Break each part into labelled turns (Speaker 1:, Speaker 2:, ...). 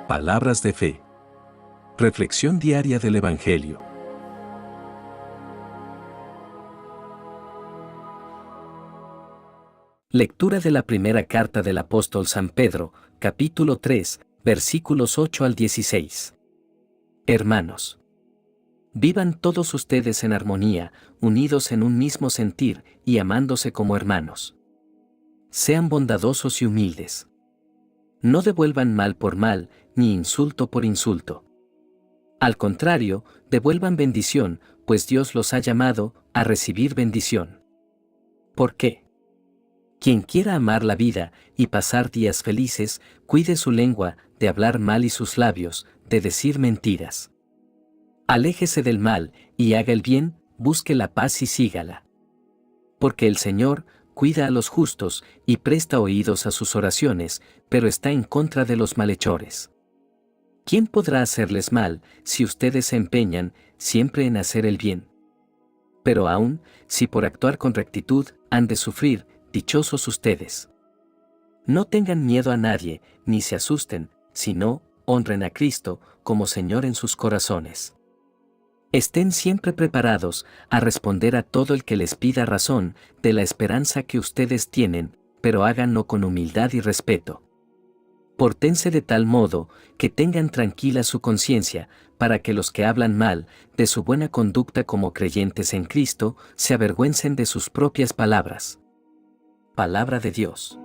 Speaker 1: Palabras de fe. Reflexión diaria del Evangelio. Lectura de la primera carta del apóstol San Pedro, capítulo 3, versículos 8 al 16. Hermanos, vivan todos ustedes en armonía, unidos en un mismo sentir y amándose como hermanos. Sean bondadosos y humildes. No devuelvan mal por mal, ni insulto por insulto. Al contrario, devuelvan bendición, pues Dios los ha llamado a recibir bendición. ¿Por qué? Quien quiera amar la vida y pasar días felices, cuide su lengua de hablar mal y sus labios de decir mentiras. Aléjese del mal y haga el bien, busque la paz y sígala. Porque el Señor cuida a los justos y presta oídos a sus oraciones, pero está en contra de los malhechores. ¿Quién podrá hacerles mal si ustedes se empeñan siempre en hacer el bien? Pero aún, si por actuar con rectitud han de sufrir, dichosos ustedes. No tengan miedo a nadie, ni se asusten, sino, honren a Cristo como Señor en sus corazones. Estén siempre preparados a responder a todo el que les pida razón de la esperanza que ustedes tienen, pero háganlo con humildad y respeto. Pórtense de tal modo que tengan tranquila su conciencia, para que los que hablan mal de su buena conducta como creyentes en Cristo se avergüencen de sus propias palabras. Palabra de Dios.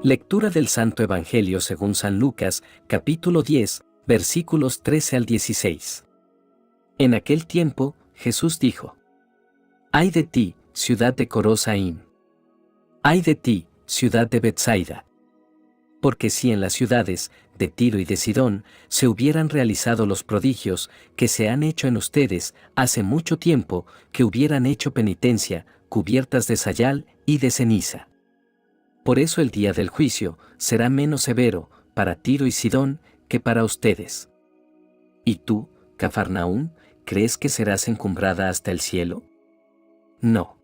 Speaker 1: Lectura del Santo Evangelio según San Lucas, capítulo 10, versículos 13 al 16. En aquel tiempo, Jesús dijo: «Ay de ti, ciudad de Corosaín. Ay de ti, ciudad de Betsaida. Porque si en las ciudades de Tiro y de Sidón se hubieran realizado los prodigios que se han hecho en ustedes hace mucho tiempo, que hubieran hecho penitencia, cubiertas de sayal y de ceniza. Por eso el día del juicio será menos severo para Tiro y Sidón que para ustedes. ¿Y tú, Cafarnaúm, crees que serás encumbrada hasta el cielo? No.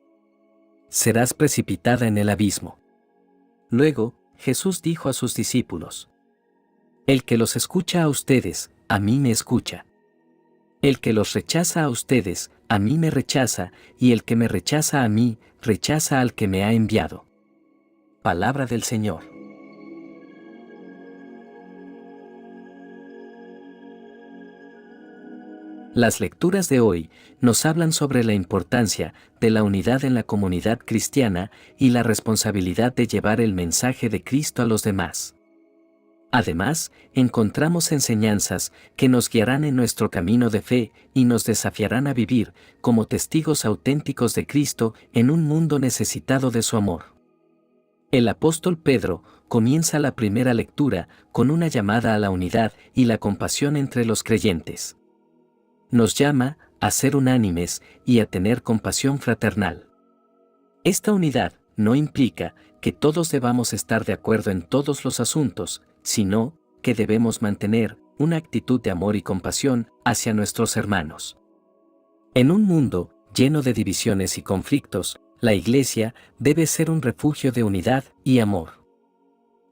Speaker 1: Serás precipitada en el abismo». Luego, Jesús dijo a sus discípulos: «El que los escucha a ustedes, a mí me escucha. El que los rechaza a ustedes, a mí me rechaza, y el que me rechaza a mí, rechaza al que me ha enviado». Palabra del Señor. Las lecturas de hoy nos hablan sobre la importancia de la unidad en la comunidad cristiana y la responsabilidad de llevar el mensaje de Cristo a los demás. Además, encontramos enseñanzas que nos guiarán en nuestro camino de fe y nos desafiarán a vivir como testigos auténticos de Cristo en un mundo necesitado de su amor. El apóstol Pedro comienza la primera lectura con una llamada a la unidad y la compasión entre los creyentes. Nos llama a ser unánimes y a tener compasión fraternal. Esta unidad no implica que todos debamos estar de acuerdo en todos los asuntos, sino que debemos mantener una actitud de amor y compasión hacia nuestros hermanos. En un mundo lleno de divisiones y conflictos, la Iglesia debe ser un refugio de unidad y amor.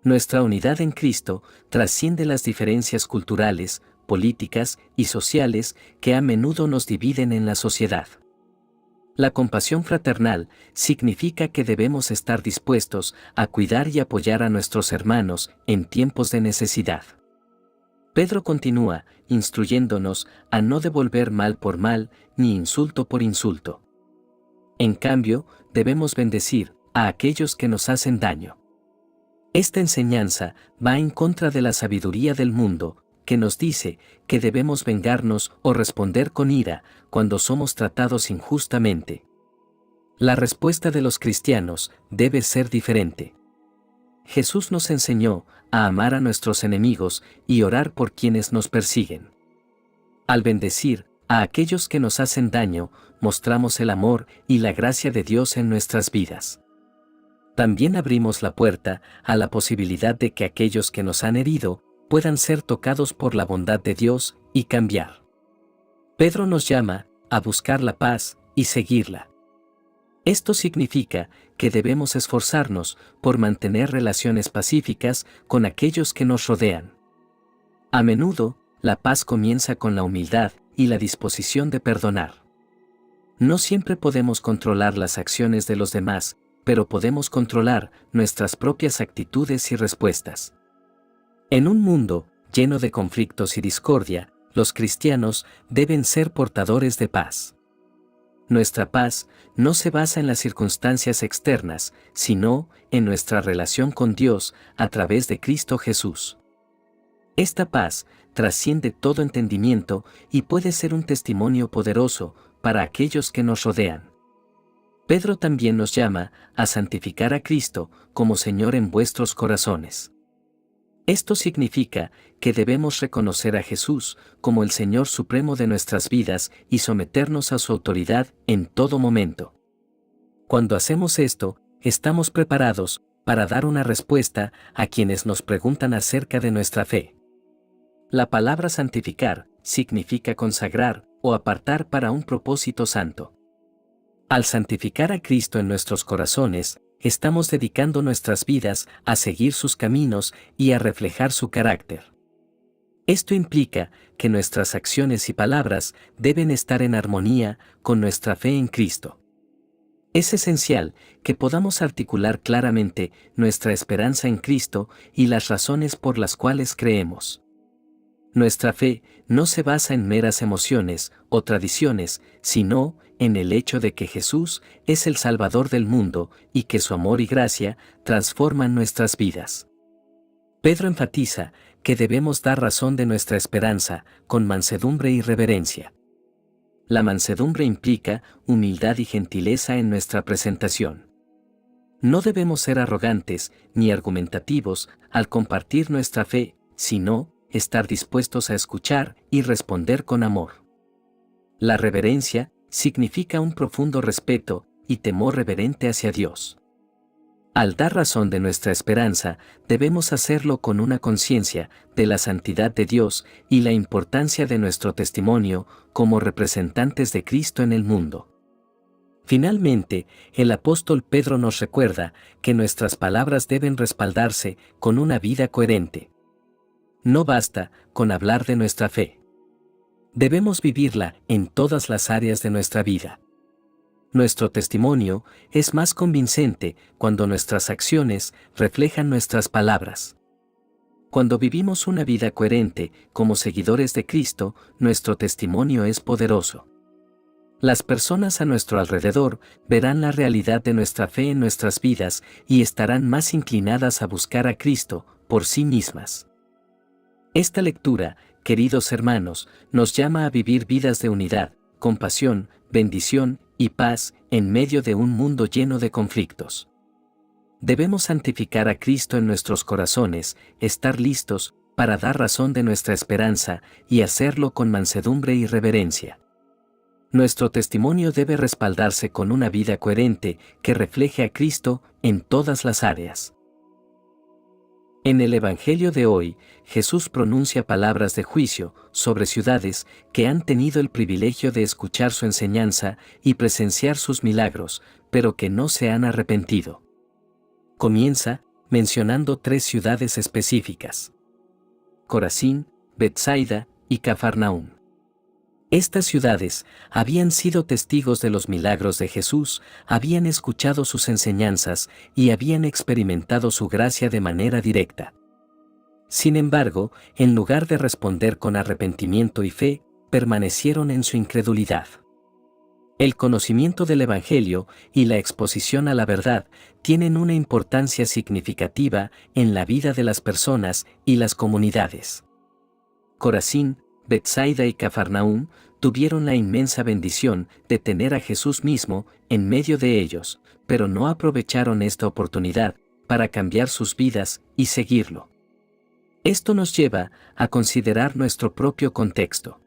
Speaker 1: Nuestra unidad en Cristo trasciende las diferencias culturales, políticas y sociales que a menudo nos dividen en la sociedad. La compasión fraternal significa que debemos estar dispuestos a cuidar y apoyar a nuestros hermanos en tiempos de necesidad. Pedro continúa instruyéndonos a no devolver mal por mal ni insulto por insulto. En cambio, debemos bendecir a aquellos que nos hacen daño. Esta enseñanza va en contra de la sabiduría del mundo, que nos dice que debemos vengarnos o responder con ira cuando somos tratados injustamente. La respuesta de los cristianos debe ser diferente. Jesús nos enseñó a amar a nuestros enemigos y orar por quienes nos persiguen. Al bendecir a aquellos que nos hacen daño, mostramos el amor y la gracia de Dios en nuestras vidas. También abrimos la puerta a la posibilidad de que aquellos que nos han herido puedan ser tocados por la bondad de Dios y cambiar. Pedro nos llama a buscar la paz y seguirla. Esto significa que debemos esforzarnos por mantener relaciones pacíficas con aquellos que nos rodean. A menudo, la paz comienza con la humildad y la disposición de perdonar. No siempre podemos controlar las acciones de los demás, pero podemos controlar nuestras propias actitudes y respuestas. En un mundo lleno de conflictos y discordia, los cristianos deben ser portadores de paz. Nuestra paz no se basa en las circunstancias externas, sino en nuestra relación con Dios a través de Cristo Jesús. Esta paz trasciende todo entendimiento y puede ser un testimonio poderoso para aquellos que nos rodean. Pedro también nos llama a santificar a Cristo como Señor en vuestros corazones. Esto significa que debemos reconocer a Jesús como el Señor supremo de nuestras vidas y someternos a su autoridad en todo momento. Cuando hacemos esto, estamos preparados para dar una respuesta a quienes nos preguntan acerca de nuestra fe. La palabra santificar significa consagrar o apartar para un propósito santo. Al santificar a Cristo en nuestros corazones, estamos dedicando nuestras vidas a seguir sus caminos y a reflejar su carácter. Esto implica que nuestras acciones y palabras deben estar en armonía con nuestra fe en Cristo. Es esencial que podamos articular claramente nuestra esperanza en Cristo y las razones por las cuales creemos. Nuestra fe no se basa en meras emociones o tradiciones, sino en el hecho de que Jesús es el Salvador del mundo y que su amor y gracia transforman nuestras vidas. Pedro enfatiza que debemos dar razón de nuestra esperanza con mansedumbre y reverencia. La mansedumbre implica humildad y gentileza en nuestra presentación. No debemos ser arrogantes ni argumentativos al compartir nuestra fe, sino estar dispuestos a escuchar y responder con amor. La reverencia significa un profundo respeto y temor reverente hacia Dios. Al dar razón de nuestra esperanza, debemos hacerlo con una conciencia de la santidad de Dios y la importancia de nuestro testimonio como representantes de Cristo en el mundo. Finalmente, el apóstol Pedro nos recuerda que nuestras palabras deben respaldarse con una vida coherente. No basta con hablar de nuestra fe. Debemos vivirla en todas las áreas de nuestra vida. Nuestro testimonio es más convincente cuando nuestras acciones reflejan nuestras palabras. Cuando vivimos una vida coherente como seguidores de Cristo, nuestro testimonio es poderoso. Las personas a nuestro alrededor verán la realidad de nuestra fe en nuestras vidas y estarán más inclinadas a buscar a Cristo por sí mismas. Esta lectura, queridos hermanos, nos llama a vivir vidas de unidad, compasión, bendición y paz en medio de un mundo lleno de conflictos. Debemos santificar a Cristo en nuestros corazones, estar listos para dar razón de nuestra esperanza y hacerlo con mansedumbre y reverencia. Nuestro testimonio debe respaldarse con una vida coherente que refleje a Cristo en todas las áreas. En el Evangelio de hoy, Jesús pronuncia palabras de juicio sobre ciudades que han tenido el privilegio de escuchar su enseñanza y presenciar sus milagros, pero que no se han arrepentido. Comienza mencionando 3 ciudades específicas: Corazín, Betsaida y Cafarnaúm. Estas ciudades habían sido testigos de los milagros de Jesús, habían escuchado sus enseñanzas y habían experimentado su gracia de manera directa. Sin embargo, en lugar de responder con arrepentimiento y fe, permanecieron en su incredulidad. El conocimiento del Evangelio y la exposición a la verdad tienen una importancia significativa en la vida de las personas y las comunidades. Corazín, Betsaida y Cafarnaúm tuvieron la inmensa bendición de tener a Jesús mismo en medio de ellos, pero no aprovecharon esta oportunidad para cambiar sus vidas y seguirlo. Esto nos lleva a considerar nuestro propio contexto.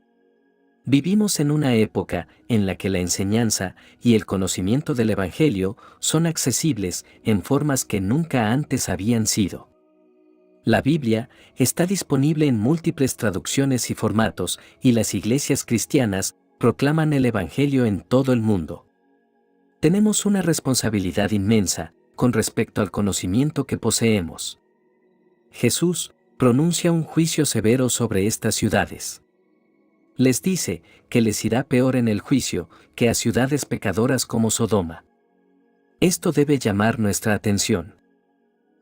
Speaker 1: Vivimos en una época en la que la enseñanza y el conocimiento del Evangelio son accesibles en formas que nunca antes habían sido. La Biblia está disponible en múltiples traducciones y formatos, y las iglesias cristianas proclaman el Evangelio en todo el mundo. Tenemos una responsabilidad inmensa con respecto al conocimiento que poseemos. Jesús pronuncia un juicio severo sobre estas ciudades. Les dice que les irá peor en el juicio que a ciudades pecadoras como Sodoma. Esto debe llamar nuestra atención.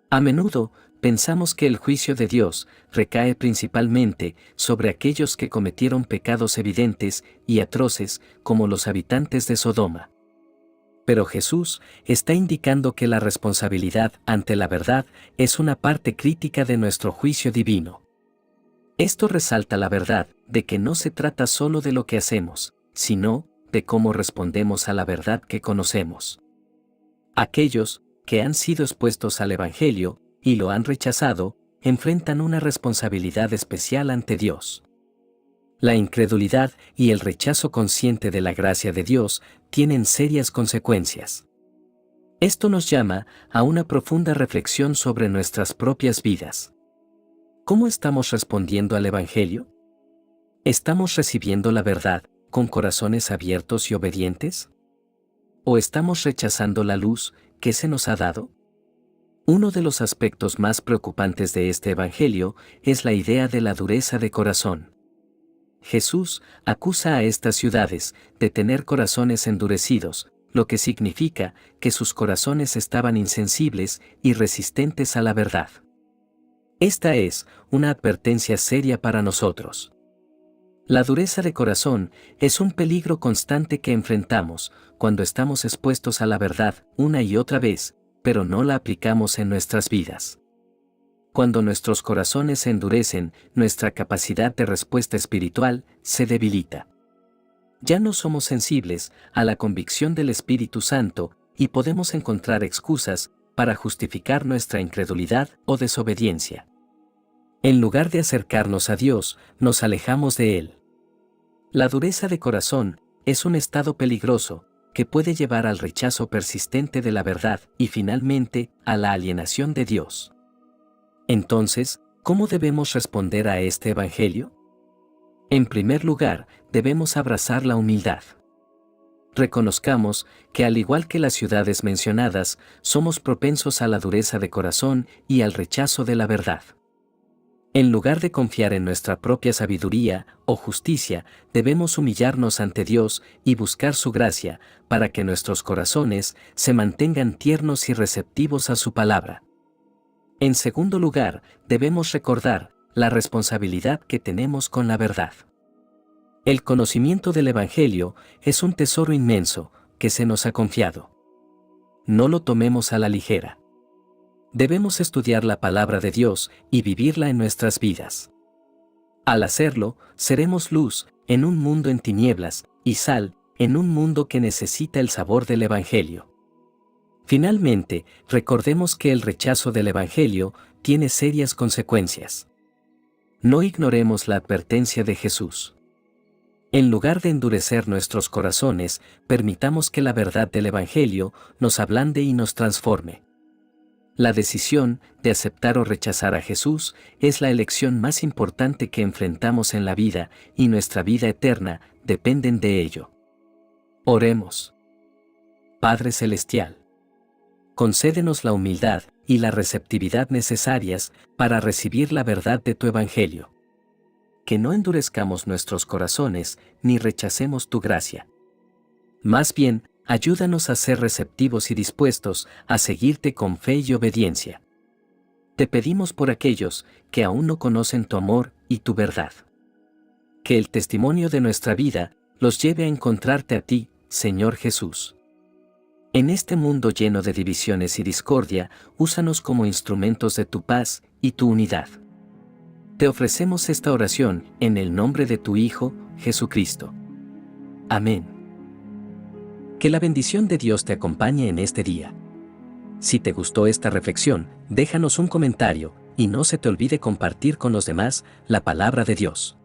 Speaker 1: A menudo, pensamos que el juicio de Dios recae principalmente sobre aquellos que cometieron pecados evidentes y atroces como los habitantes de Sodoma. Pero Jesús está indicando que la responsabilidad ante la verdad es una parte crítica de nuestro juicio divino. Esto resalta la verdad de que no se trata solo de lo que hacemos, sino de cómo respondemos a la verdad que conocemos. Aquellos que han sido expuestos al Evangelio y lo han rechazado, enfrentan una responsabilidad especial ante Dios. La incredulidad y el rechazo consciente de la gracia de Dios tienen serias consecuencias. Esto nos llama a una profunda reflexión sobre nuestras propias vidas. ¿Cómo estamos respondiendo al Evangelio? ¿Estamos recibiendo la verdad con corazones abiertos y obedientes? ¿O estamos rechazando la luz que se nos ha dado? Uno de los aspectos más preocupantes de este Evangelio es la idea de la dureza de corazón. Jesús acusa a estas ciudades de tener corazones endurecidos, lo que significa que sus corazones estaban insensibles y resistentes a la verdad. Esta es una advertencia seria para nosotros. La dureza de corazón es un peligro constante que enfrentamos cuando estamos expuestos a la verdad una y otra vez, pero no la aplicamos en nuestras vidas. Cuando nuestros corazones se endurecen, nuestra capacidad de respuesta espiritual se debilita. Ya no somos sensibles a la convicción del Espíritu Santo y podemos encontrar excusas para justificar nuestra incredulidad o desobediencia. En lugar de acercarnos a Dios, nos alejamos de Él. La dureza de corazón es un estado peligroso que puede llevar al rechazo persistente de la verdad y finalmente a la alienación de Dios. Entonces, ¿cómo debemos responder a este Evangelio? En primer lugar, debemos abrazar la humildad. Reconozcamos que al igual que las ciudades mencionadas, somos propensos a la dureza de corazón y al rechazo de la verdad. En lugar de confiar en nuestra propia sabiduría o justicia, debemos humillarnos ante Dios y buscar su gracia para que nuestros corazones se mantengan tiernos y receptivos a su palabra. En segundo lugar, debemos recordar la responsabilidad que tenemos con la verdad. El conocimiento del Evangelio es un tesoro inmenso que se nos ha confiado. No lo tomemos a la ligera. Debemos estudiar la palabra de Dios y vivirla en nuestras vidas. Al hacerlo, seremos luz en un mundo en tinieblas y sal en un mundo que necesita el sabor del Evangelio. Finalmente, recordemos que el rechazo del Evangelio tiene serias consecuencias. No ignoremos la advertencia de Jesús. En lugar de endurecer nuestros corazones, permitamos que la verdad del Evangelio nos ablande y nos transforme. La decisión de aceptar o rechazar a Jesús es la elección más importante que enfrentamos en la vida y nuestra vida eterna dependen de ello. Oremos. Padre Celestial, concédenos la humildad y la receptividad necesarias para recibir la verdad de tu Evangelio. Que no endurezcamos nuestros corazones ni rechacemos tu gracia. Más bien, ayúdanos a ser receptivos y dispuestos a seguirte con fe y obediencia. Te pedimos por aquellos que aún no conocen tu amor y tu verdad. Que el testimonio de nuestra vida los lleve a encontrarte a ti, Señor Jesús. En este mundo lleno de divisiones y discordia, úsanos como instrumentos de tu paz y tu unidad. Te ofrecemos esta oración en el nombre de tu Hijo, Jesucristo. Amén. Que la bendición de Dios te acompañe en este día. Si te gustó esta reflexión, déjanos un comentario y no se te olvide compartir con los demás la palabra de Dios.